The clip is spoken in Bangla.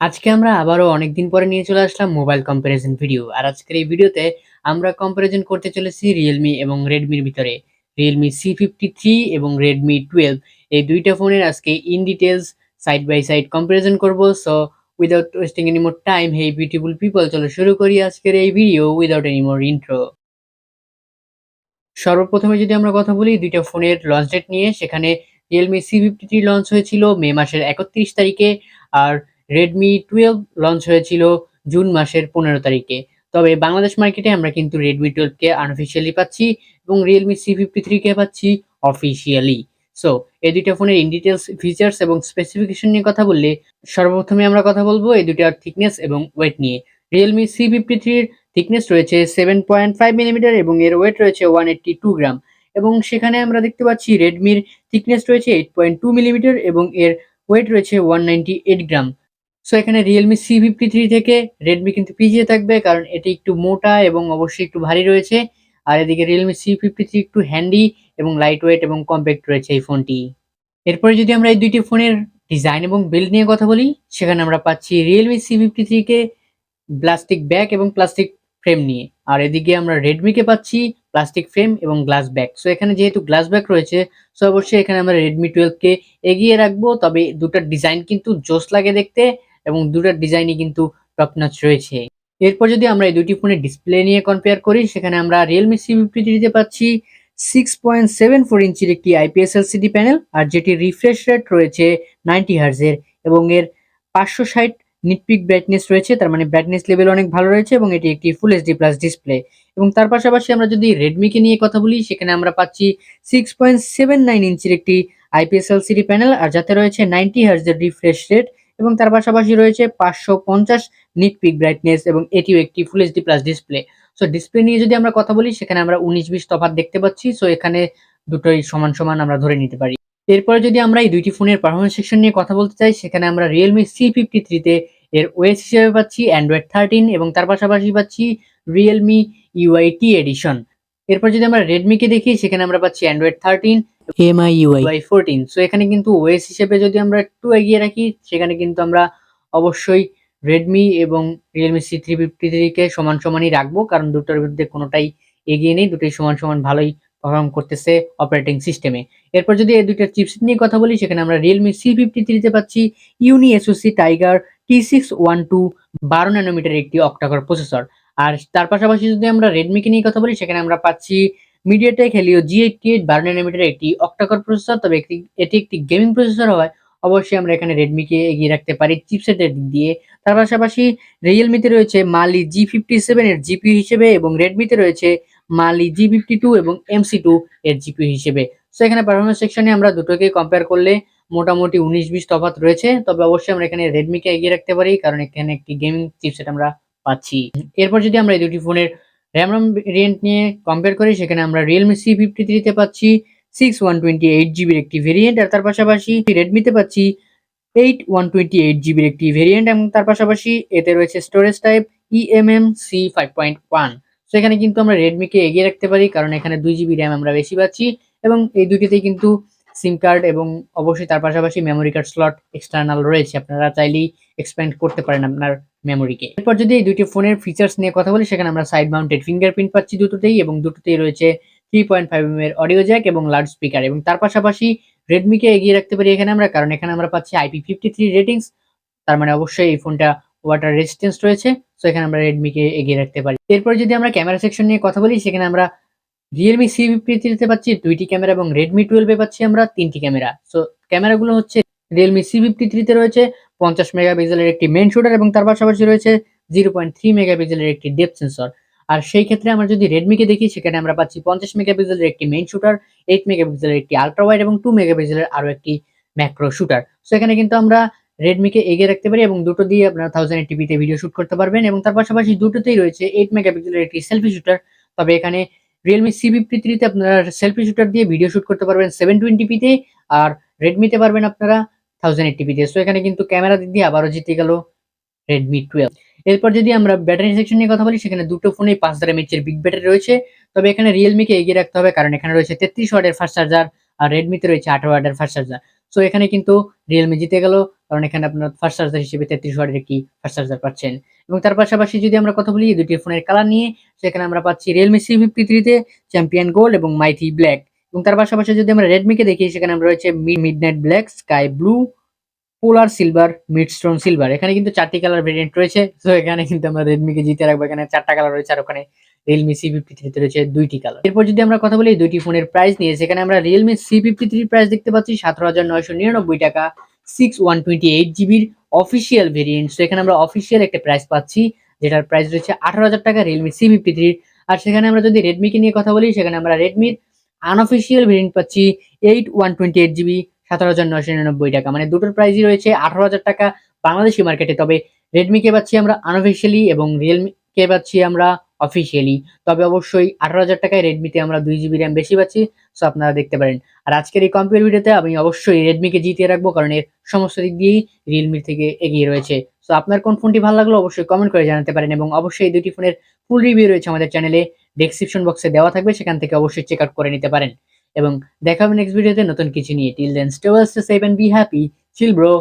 আজকে আমরা আবারও অনেকদিন পরে নিয়ে চলে আসলাম মোবাইল কম্পারিজন ভিডিও। আর আজকের এই ভিডিওতে আমরা কম্পারিজন করতে চলেছি রিয়েলমি এবং রেডমির ভিতরে। রিয়েলমি C53 এবং রেডমি 12 এই দুইটা ফোনের আজকে in details side by side comparison করব। So without wasting any more time, hey beautiful people, চলো শুরু করি আজকের এই video without any more intro. সর্বপ্রথমে যদি আমরা কথা বলি দুইটা ফোনের লঞ্চ ডেট নিয়ে, সেখানে রিয়েলমি C53 লঞ্চ হয়েছিল মে মাসের 31 তারিখে, আর রেডমি 12 লঞ্চ হয়েছিল জুন মাসের 15 তারিখে। তবে বাংলাদেশ মার্কেটে আমরা কিন্তু রেডমি 12কে আনঅফিসিয়ালি পাচ্ছি এবং রিয়েলমি C53কে পাচ্ছি অফিসিয়ালি। সো এই দুইটা ফোনের ইন ডিটেলস ফিচার্স এবং স্পেসিফিকেশন নিয়ে কথা বললে, সর্বপ্রথমে আমরা কথা বলবো এই দুইটার থিকনেস এবং ওয়েট নিয়ে। রিয়েলমি C53 থিকনেস রয়েছে 7.5 মিলিমিটার এবং এর ওয়েট রয়েছে 182 গ্রাম। এবং সেখানে আমরা দেখতে পাচ্ছি রেডমির থিকনেস রয়েছে 8.2 মিলিমিটার এবং এর ওয়েট রয়েছে 198 গ্রাম। সো এখানে রিয়েলমি C53 থেকে রেডমি কিন্তু পিছিয়ে থাকবে, কারণ এটি একটু মোটা এবং অবশ্যই একটু ভারী রয়েছে। আর এদিকে রিয়েলমি C53 একটু হ্যান্ডি এবং লাইট ওয়েট এবং কম্প্যাক্ট রয়েছে এই ফোনটি। এরপরে যদি আমরা এই দুইটি ফোনের ডিজাইন এবং বিল্ড নিয়ে কথা বলি, সেখানে আমরা পাচ্ছি রিয়েলমি C53 কে প্লাস্টিক ব্যাক এবং প্লাস্টিক ফ্রেম নিয়ে, আর এদিকে আমরা রেডমি কে পাচ্ছি প্লাস্টিক ফ্রেম এবং গ্লাস ব্যাক। সো এখানে যেহেতু গ্লাস ব্যাক রয়েছে, সো অবশ্যই এখানে আমরা রেডমি 12 কে এগিয়ে রাখবো। তবে দুটার ডিজাইন কিন্তু জোস লাগে দেখতে এবং দুটার ডিজাইনই কিন্তু টপ নচ রয়েছে। এরপর যদি আমরা এই দুটি ফোনের ডিসপ্লে নিয়ে কম্পেয়ার করি, সেখানে আমরা রিয়েলমি C53 পাচ্ছি 6.74 ইঞ্চির একটি IPS LCD প্যানেল, আর যেটি রিফ্রেশ রেট রয়েছে 90 হার্জের এবং এর 560 নিটপিক ব্রাইটনেস রয়েছে, তার মানে ব্রাইটনেস লেভেল অনেক ভালো রয়েছে এবং এটি একটি ফুল এইচডি প্লাস ডিসপ্লে। এবং তার পাশাপাশি আমরা যদি রেডমি কে নিয়ে কথা বলি, সেখানে আমরা পাচ্ছি 6.79 ইঞ্চির একটি IPS LCD প্যানেল, আর যাতে রয়েছে 90 হার্জের রিফ্রেশ রেট এবং তার পাশাপাশি রয়েছে 550 নিটপিক ব্রাইটনেস এবং এটিও একটি full HD plus display. So display নিয়ে যদি আমরা কথা বলি, সেখানে আমরা 19-20 তফাৎ দেখতে পাচ্ছি। সো এখানে দুটোই সমান সমান আমরা ধরে নিতে পারি। এরপরে যদি আমরা এই দুইটি ফোনের পারফরমেন্স সেকশন নিয়ে কথা বলতে চাই, সেখানে আমরা রিয়েলমি C53 এর ওএস হিসেবে পাচ্ছি অ্যান্ড্রয়েড 13 এবং তার পাশাপাশি পাচ্ছি রিয়েলমি ইউআইটি এডিশন। এরপর যদি আমরা রেডমি কে দেখি, সেখানে আমরা পাচ্ছি অ্যান্ড্রয়েড 13 MIUI 14। সো এখানে কিন্তু ওএস হিসেবে যদি আমরা একটু এগিয়ে রাখি, সেখানে কিন্তু আমরা অবশ্যই রেডমি এবং রিয়েলমি C53 কে সমান সমানই রাখবো, কারণ দুটোর বিরুদ্ধে কোনোটাই এগিয়ে নেই, দুটোই সমান সমান ভালোই পারফর্ম করতেছে অপারেটিং সিস্টেমে। এরপর যদি এই দুইটার চিপসেট নিয়ে কথা বলি, সেখানে আমরা রিয়েলমি C53 পাচ্ছি ইউনি এসওসি টাইগার T612 12 ন্যানোমিটারের একটি অক্টাকোর প্রসেসর। আর তার পাশাপাশি যদি আমরা রেডমি কে নিয়ে কথা বলি, সেখানে আমরা পাচ্ছি মিডিয়াটেক হেলিও G88 12 ন্যানোমিটারের একটি অক্টাকোর প্রসেসর। তবে এটি একটি গেমিং প্রসেসর হয়, অবশ্যই আমরা এখানে রেডমি কে এগিয়ে রাখতে পারি চিপসেটের দিক দিয়ে। তার পাশাপাশি রিয়েলমিতে রয়েছে মালি G57 এর জিপিইউ হিসেবে এবং রেডমিতে রয়েছে মালি G52 এবং MC2 এর জিপিইউ হিসেবে। সো এখানে পারফরমেন্স সেকশনে আমরা দুটোকে কম্পেয়ার করলে মোটামুটি 19-20 তফাৎ রয়েছে। তবে অবশ্যই আমরা এখানে রেডমি কে এগিয়ে রাখতে পারি, কারণ এখানে একটি গেমিং চিপসেট আমরা পাচ্ছি। এরপর যদি আমরা এই দুটি ফোনের র্যাম রম ভেরিয়েন্ট নিয়ে কম্পেয়ার করি, সেখানে আমরা রিয়েলমি C53 পাচ্ছি 6128 জিবির একটি ভেরিয়েন্ট, আর তার পাশাপাশি রেডমিতে পাচ্ছি 8128 জিবির একটি ভেরিয়েন্ট এবং তার পাশাপাশি এতে রয়েছে স্টোরেজ টাইপ eMMC 5.1। তো এখানে কিন্তু আমরা রেডমি কে এগিয়ে রাখতে পারি, কারণ এখানে 2 জিবি র্যাম আমরা বেশি পাচ্ছি এবং এই দুটিতেই কিন্তু সিম কার্ড এবং অবশ্যই তার পাশাপাশি মেমোরি কার্ড স্লট এক্সটার্নাল রয়েছে, আপনারা চাইলেই এক্সপ্যান্ড করতে পারেন আপনার মেমোরিকে। এরপর যদি এই দুটি ফোনের ফিচার্স নিয়ে কথা বলি, সেখানে আমরা সাইড মাউন্টেড ফিঙ্গারপ্রিন্ট পাচ্ছি দুটোতেই এবং দুটোতেই রয়েছে 3.5mm এর অডিও জ্যাক এবং লাউড স্পিকার। এবং তার পাশাপাশি রেডমি কে এগিয়ে রাখতে পারি এখানে আমরা, কারণ এখানে আমরা পাচ্ছি IP53 রেটিংস, তার মানে অবশ্যই এই ফোনটা ওয়াটার রেজিস্ট্যান্স রয়েছে। সো এখানে আমরা রেডমি কে এগিয়ে রাখতে পারি। এরপর যদি আমরা ক্যামেরা সেকশন নিয়ে কথা বলি, সেখানে আমরা রিয়েলমি C53 পাচ্ছি 2টি ক্যামেরা এবং রেডমি 12 পাচ্ছি আমরা 3টি ক্যামেরা। সো ক্যামেরাগুলো হচ্ছে রিয়েলমি C53 রয়েছে 50 মেগাপিক্সেলের একটি মেইন শুটার এবং তার পাশাপাশি রয়েছে 0.3 মেগাপিক্সেলের একটি ডেপথ সেন্সর। আর সেই ক্ষেত্রে আমরা যদি রেডমি কে দেখি, সেখানে আমরা পাচ্ছি 50 মেগাপিক্সেলের একটি মেইন শুটার, 8 মেগাপিক্সেলের একটি আলট্রা ওয়াইড এবং 2 মেগাপিক্সেলের আরো একটি ম্যাক্রো শুটার। সো এখানে কিন্তু আমরা রেডমি কে এগিয়ে রাখতে পারি এবং দুটো দিয়ে আপনারা 1080p তে ভিডিও শুট করতে পারবেন এবং তার পাশাপাশি দুটোতেই রয়েছে 8 মেগাপিক্সেলের একটি সেলফি শুটার। তবে এখানে রিয়েলমি C53 আপনারা সেলফি শুটার দিয়ে ভিডিও শুট করতে পারবেন 720p তে, আর রেডমিতে পারবেন আপনারা 1080p তে। সো এখানে কিন্তু ক্যামেরা দিক দিয়ে আবারও জিতে গেল রেডমি 12। এরপর যদি আমরা ব্যাটারি সেকশন নিয়ে কথা বলি, সেখানে দুটো ফোনেই 5000 mAh এর বিগ ব্যাটারি রয়েছে। তবে এখানে রিয়েলমি কে এগিয়ে রাখতে হবে, কারণ এখানে রয়েছে 33 ওয়াটের ফাস্ট চার্জার আর রেডমিতে রয়েছে 18 ওয়াটের ফাস্ট চার্জার। সো এখানে কিন্তু রিয়েলমি জিতে গেল কারণ এখানে আপনার ফাস্ট চার্জার হিসেবে 33 ওয়াটের একটি ফাস্ট চার্জার পাচ্ছেন। এবং তার পাশাপাশি যদি আমরা কথা বলি এই দুটি ফোনের কালার নিয়ে, সেখানে আমরা পাচ্ছি Realme C53 তে চ্যাম্পিয়ন গোল্ড এবং মাইথি ব্ল্যাক। এবং তার পাশাপাশি যদি আমরা Redmi কে দেখি, সেখানে আমরা রয়েছে মিডনাইট ব্ল্যাক, স্কাই ব্লু, পোলার সিলভার, মিডস্টোন সিলভার। এখানে কিন্তু 4টি কালার ভেরিয়েন্ট রয়েছে। সো এখানে কিন্তু আমরা Redmi কে জিতে রাখবো। এখানে 4টা কালার রয়েছে, আর ওখানে Realme C53 তে রয়েছে 2টি কালার। এরপর যদি আমরা কথা বলি এই দুইটি ফোনের প্রাইস নিয়ে, সেখানে আমরা Realme C53 প্রাইস দেখতে পাচ্ছি 17,999 টাকা, 128 জিবির অফিসিয়াল ভেরিয়েন্ট। সো এখানে আমরা অফিসিয়াল একটা প্রাইস পাচ্ছি, যেটার প্রাইস রয়েছে 18,000 টাকা Realme C53। আর সেখানে আমরা যদি Redmi কে নিয়ে কথা বলি, সেখানে আমরা Redmi আনঅফিসিয়াল ভেরিয়েন্ট পাচ্ছি 128 জিবি, 17,999 টাকা। মানে দুটোর প্রাইসই রয়েছে 18,000 টাকা বাংলাদেশি মার্কেটে। তবে রেডমি কে পাচ্ছি আমরা আনঅফিসিয়ালি এবং রিয়েলমি কে পাচ্ছি আমরা অফিসিয়ালি। তবে অবশ্যই 18,000 টাকায় রেডমিতে আমরা 2 জিবি র্যাম বেশি পাচ্ছি। সো আপনারা দেখতে পারেন। আর আজকের এই কম্পেয়ার ভিডিওতে আমি অবশ্যই রেডমি কে জিতিয়ে রাখবো, কারণ এর সমস্ত দিক দিয়েই রিয়েলমির থেকে এগিয়ে রয়েছে। সো আপনার কোন ফোনটি ভালো লাগলো অবশ্যই কমেন্ট করে জানাতে পারেন, এবং অবশ্যই এই দুটি ফোনের ফুল রিভিউ রয়েছে আমাদের চ্যানেলে, ডেসক্রিপশন বক্সে দেওয়া থাকবে, সেখান থেকে অবশ্যই চেক আউট করে নিতে পারেন। এবং দেখা হবে নেক্সট ভিডিওতে নতুন কিছু নিয়ে। Till then stay well, stay safe and be happy. Chill bro.